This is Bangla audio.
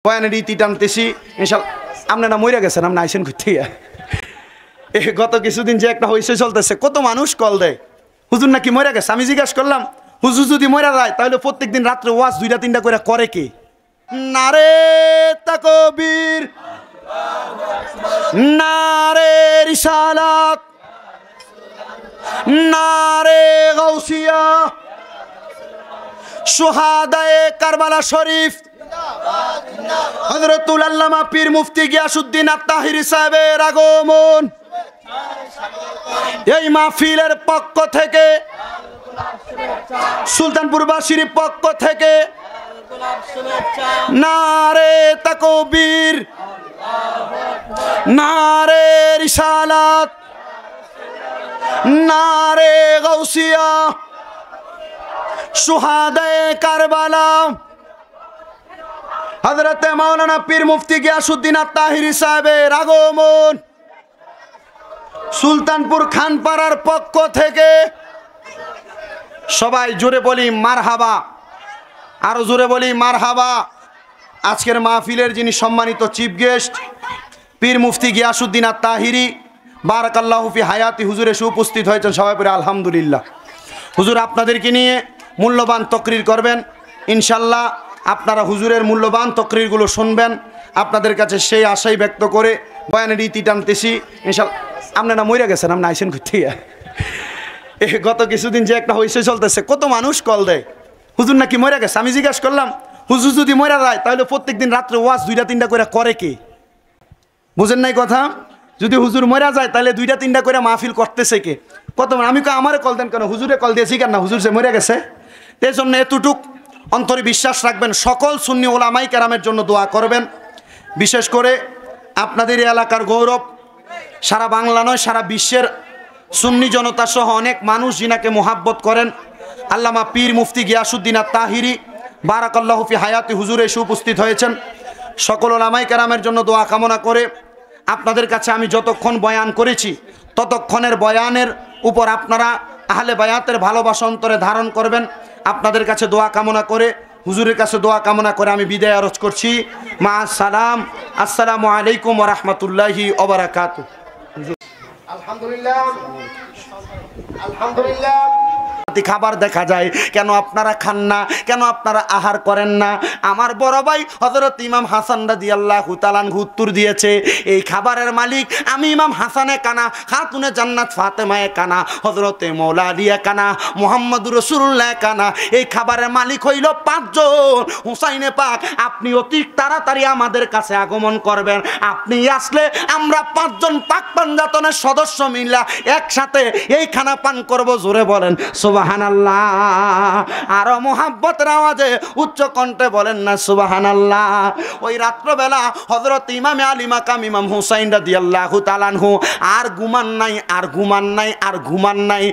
বয়ানের রীতি টানতেছি ইনশাআল্লাহ। আপনারা মরে গেছেন, আপনি আইসেন করতে গত কিছুদিন যে একটা হইসে চলতেছে, কত মানুষ কল দেয় হুজুর নাকি মরে গেছে। আমি জিজ্ঞাসা করলাম হুজুর যদি মরে যায় তাহলে প্রত্যেকদিন রাত্রে ওয়াজ 2-3টা করে কে? নারে তাকবীর, নারে রিসালাত, নারে গাউসিয়া, শুহাদায়ে কারবালা শরীফ, হযরতুল আল্লামা পীর মুফতি গিয়াসউদ্দিন আত-তাহিরি সাহেবের আগমন। এই মাহফিলের পক্ষ থেকে, সুলতানপুরবাসীর পক্ষ থেকে নারে তাকবীর, নারে রিসালাত, নারে গাউসিয়া, শুহাদায়ে কারবালা, হযরতে মাওলানা পীর মুফতি গিয়াসউদ্দিন আত-তাহিরি সাহেবের আগমন। সুলতানপুর খানপাড়ার পক্ষ থেকে সবাই জোরে বলি মারহাবা, আরো জোরে বলি মারহাবা। আজকের মাহফিলের যিনি সম্মানিত চিফ গেস্ট পীর মুফতি গিয়াসউদ্দিন আত-তাহিরি বারাকাল্লাহু ফি হায়াতি, হুজুরে উপস্থিত হয়েছেন। সবাই পড়ে আলহামদুলিল্লাহ। হুজুর আপনাদেরকে নিয়ে মূল্যবান তকরির করবেন ইনশাল্লাহ। আপনারা হুজুরের মূল্যবান তকরিরগুলো শুনবেন। আপনাদের কাছে সেই আশাই ব্যক্ত করে বয়ানের রীতি টানতেছি ইনশাল্লাহ। আপনারা মরে গেছেন, আপনি আইসেন করতে গত কিছুদিন যে একটা হইসে চলতেছে, কত মানুষ কল দেয় হুজুর নাকি মরে গেছে। আমি জিজ্ঞাসা করলাম হুজুর যদি মরে যায় তাহলে প্রত্যেকদিন রাত্রে ওয়াজ 2-3টা করে কে? বুঝেন নাই কথা? যদি হুজুর মরে যায় তাহলে 2-3টা করে মাহফিল করতেছে কে? কত আমি আমারে কল দেন কেন? হুজুরে কল দিয়েছি কেন? হুজুর যে মরে গেছে। এই জন্য এতটুক অন্তরে বিশ্বাস রাখবেন, সকল সুন্নি ওলামাই কেরামের জন্য দোয়া করবেন। বিশেষ করে আপনাদের এলাকার গৌরব, সারা বাংলা নয় সারা বিশ্বের সুন্নি জনতা সহ অনেক মানুষ যিনাকে মোহাব্বত করেন, আল্লামা পীর মুফতি গিয়াসউদ্দিন আত-তাহিরি বারাকাল্লাহু ফি হায়াতি, হুজুরে এসে উপস্থিত হয়েছেন। সকল ওলামাই কেরামের জন্য দোয়া কামনা করে আপনাদের কাছে আমি যতক্ষণ বয়ান করেছি ততক্ষণের বয়ানের উপর আপনারা আহলে বায়াতের ভালোবাসা অন্তরে ধারণ করবেন। আপনাদের কাছে দোয়া কামনা করে, হুজুরের কাছে দোয়া কামনা করে আমি বিদায় আরজ করছি। মা সালাম, আসসালামু আলাইকুম ওয়া রাহমাতুল্লাহি ওয়া বারাকাতুহু। আলহামদুলিল্লাহ, আলহামদুলিল্লাহ। খাবার দেখা যায়, কেন আপনারা খান না? কেন আপনারা আহার করেন না? আমার বড় ভাই হযরত ইমাম হাসান রাদিয়াল্লাহু তাআলা আনহু উত্তর দিয়েছে, এই খাবারের মালিক আমি ইমাম হাসানে কানা, খাতুনে জান্নাত ফাতেমায়ে কানা, হযরতে মওলা আলিয়ে কানা, মুহাম্মদুর রাসূলুল্লাহ কানা। এই খাবারের মালিক হইল 5 জন। হুসাইনে পাক আপনি অতি তাড়াতাড়ি আমাদের কাছে আগমন করবেন। আপনি আসলে আমরা 5 জন পাক পাঞ্জাতনের সদস্য মিলা একসাথে এই খানা পান করব। জোরে বলেন সুবহানাল্লাহ। আরো মুহাব্বতের আওয়াজে উচ্চ কণ্ঠে বলেন না সুবহানাল্লাহ। ওই রাত্রবেলা হযরত ইমামে আলী মাকাম ইমাম হুসাইন রাদিয়াল্লাহু তাআলা আনহু আর ঘুমান নাই, আর ঘুমান নাই, আর ঘুমান নাই।